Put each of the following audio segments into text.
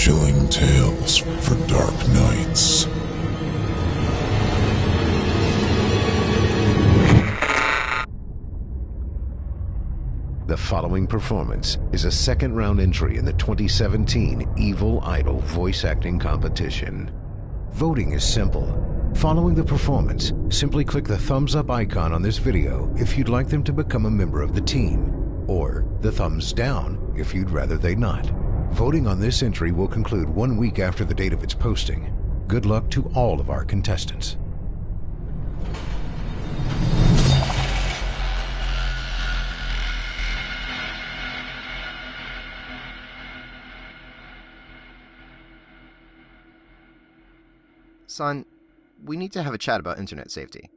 Chilling tales for dark nights. The following performance is a second-round entry in the 2017 Evil Idol voice acting competition. Voting is simple. Following the performance, simply click the thumbs up icon on this video if you'd like them to become a member of the team, or the thumbs down if you'd rather they not. Voting on this entry will conclude 1 week after the date of its posting. Good luck to all of our contestants. Son, we need to have a chat about internet safety.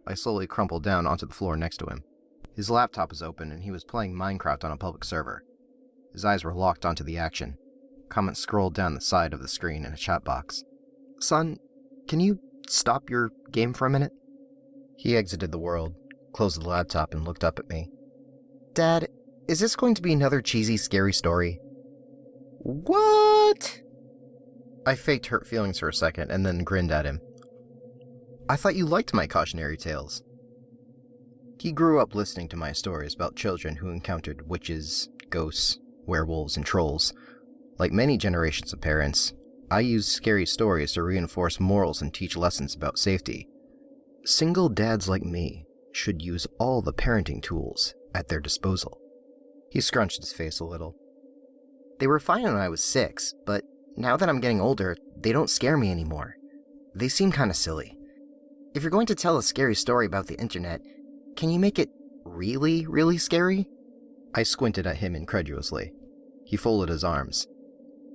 I slowly crumpled down onto the floor next to him. His laptop was open and he was playing Minecraft on a public server. His eyes were locked onto the action. Comments scrolled down the side of the screen in a chat box. Son, can you stop your game for a minute? He exited the world, closed the laptop, and looked up at me. Dad, is this going to be another cheesy, scary story? What? I faked hurt feelings for a second and then grinned at him. I thought you liked my cautionary tales. He grew up listening to my stories about children who encountered witches, ghosts, werewolves, and trolls. Like many generations of parents, I used scary stories to reinforce morals and teach lessons about safety. Single dads like me should use all the parenting tools at their disposal. He scrunched his face a little. They were fine when I was 6, but now that I'm getting older, they don't scare me anymore. They seem kind of silly. If you're going to tell a scary story about the internet, can you make it really, really scary? I squinted at him incredulously. He folded his arms.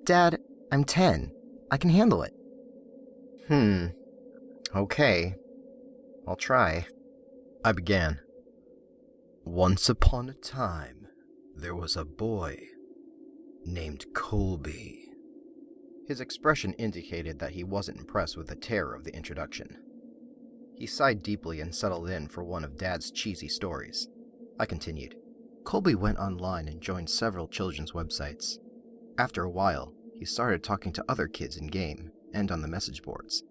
Dad, I'm 10. I can handle it. Okay. I'll try. I began. Once upon a time, there was a boy named Colby. His expression indicated that he wasn't impressed with the terror of the introduction. He sighed deeply and settled in for one of Dad's cheesy stories. I continued. Colby went online and joined several children's websites. After a while, he started talking to other kids in-game and on the message boards.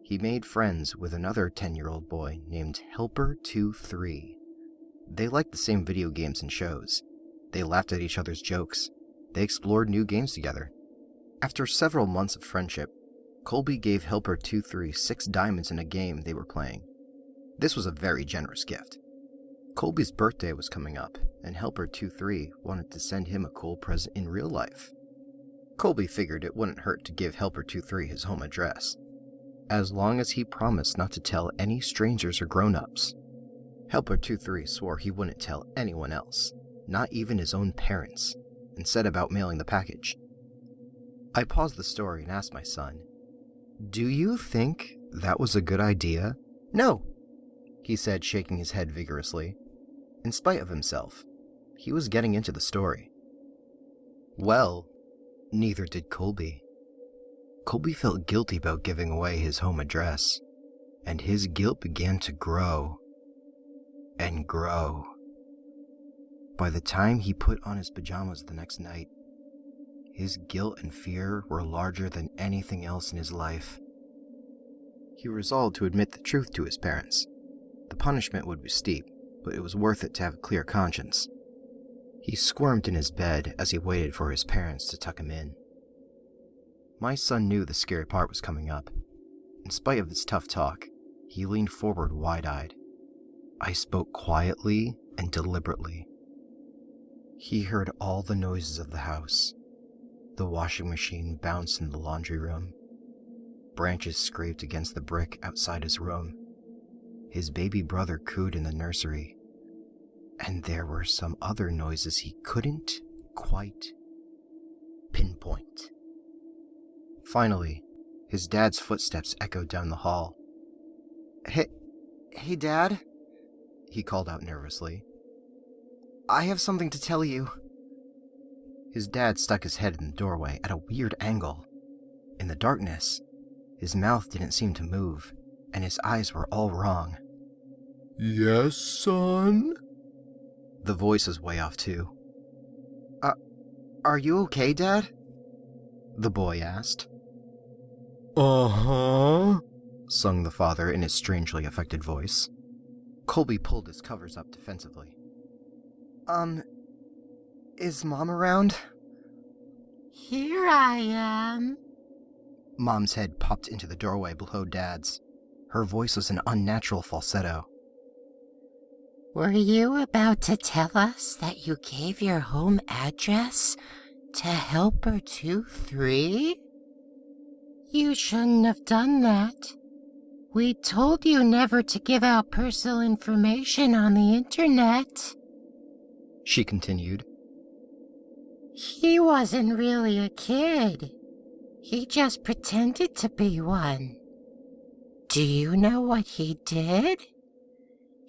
He made friends with another 10-year-old boy named Helper23. They liked the same video games and shows. They laughed at each other's jokes. They explored new games together. After several months of friendship, Colby gave Helper23 6 diamonds in a game they were playing. This was a very generous gift. Colby's birthday was coming up, and Helper23 wanted to send him a cool present in real life. Colby figured it wouldn't hurt to give Helper23 his home address, as long as he promised not to tell any strangers or grown-ups. Helper23 swore he wouldn't tell anyone else, not even his own parents, and set about mailing the package. I paused the story and asked my son, "Do you think that was a good idea?" "No," he said, shaking his head vigorously. In spite of himself, he was getting into the story. Well, neither did Colby. Colby felt guilty about giving away his home address, and his guilt began to grow and grow. By the time he put on his pajamas the next night, his guilt and fear were larger than anything else in his life. He resolved to admit the truth to his parents. The punishment would be steep, but it was worth it to have a clear conscience. He squirmed in his bed as he waited for his parents to tuck him in. My son knew the scary part was coming up. In spite of his tough talk, he leaned forward wide-eyed. I spoke quietly and deliberately. He heard all the noises of the house. The washing machine bounced in the laundry room. Branches scraped against the brick outside his room. His baby brother cooed in the nursery. And there were some other noises he couldn't quite pinpoint. Finally, his dad's footsteps echoed down the hall. Hey, Dad," he called out nervously. "I have something to tell you." His dad stuck his head in the doorway at a weird angle. In the darkness, his mouth didn't seem to move, and his eyes were all wrong. Yes, son? The voice was way off too. Are you okay, Dad?" the boy asked. Uh-huh. Sung the father in his strangely affected voice. Colby pulled his covers up defensively. Is Mom around? Here I am. Mom's head popped into the doorway below Dad's. Her voice was an unnatural falsetto. Were you about to tell us that you gave your home address to Helper 23? You shouldn't have done that. We told you never to give out personal information on the internet. She continued. He wasn't really a kid. He just pretended to be one. Do you know what he did?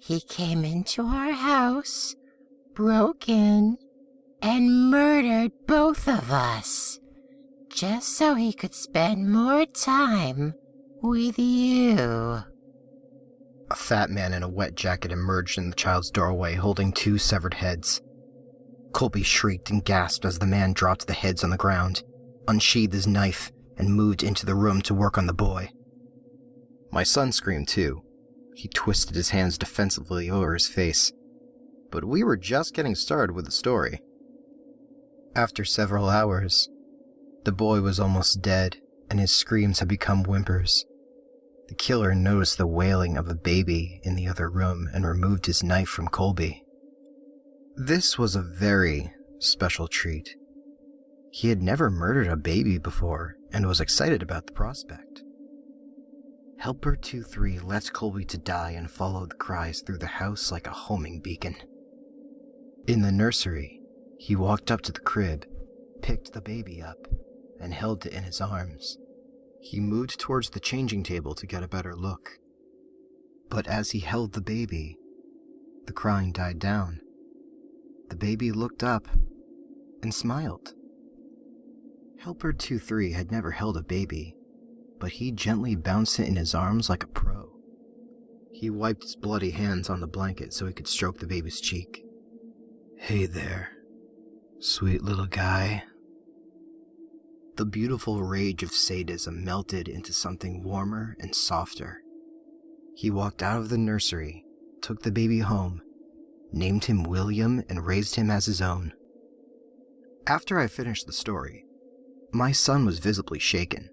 He came into our house, broke in, and murdered both of us, just so he could spend more time with you. A fat man in a wet jacket emerged in the child's doorway holding two severed heads. Colby shrieked and gasped as the man dropped the heads on the ground, unsheathed his knife, and moved into the room to work on the boy. My son screamed too. He twisted his hands defensively over his face. But we were just getting started with the story. After several hours, the boy was almost dead, and his screams had become whimpers. The killer noticed the wailing of a baby in the other room and removed his knife from Colby. This was a very special treat. He had never murdered a baby before and was excited about the prospect. Helper 23 left Colby to die and followed the cries through the house like a homing beacon. In the nursery, he walked up to the crib, picked the baby up, and held it in his arms. He moved towards the changing table to get a better look. But as he held the baby, the crying died down. The baby looked up and smiled. Helper 23 had never held a baby, but he gently bounced it in his arms like a pro. He wiped his bloody hands on the blanket so he could stroke the baby's cheek. "Hey there, sweet little guy." The beautiful rage of sadism melted into something warmer and softer. He walked out of the nursery, took the baby home, named him William, and raised him as his own. After I finished the story, my son was visibly shaken.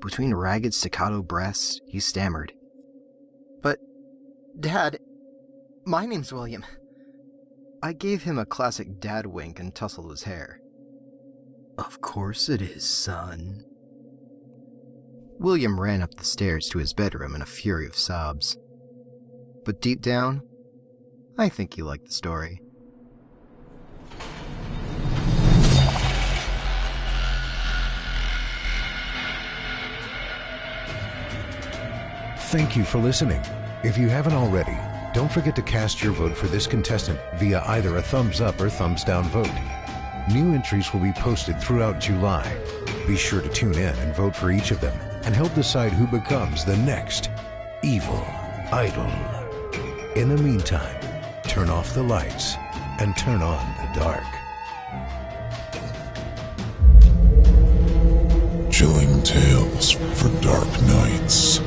Between ragged staccato breaths, he stammered. "But, Dad, my name's William." I gave him a classic dad wink and tousled his hair. "Of course it is, son." William ran up the stairs to his bedroom in a fury of sobs. But deep down, I think he liked the story. Thank you for listening. If you haven't already, don't forget to cast your vote for this contestant via either a thumbs up or thumbs down vote. New entries will be posted throughout July. Be sure to tune in and vote for each of them and help decide who becomes the next evil idol. In the meantime, turn off the lights and turn on the dark. Chilling tales for dark nights.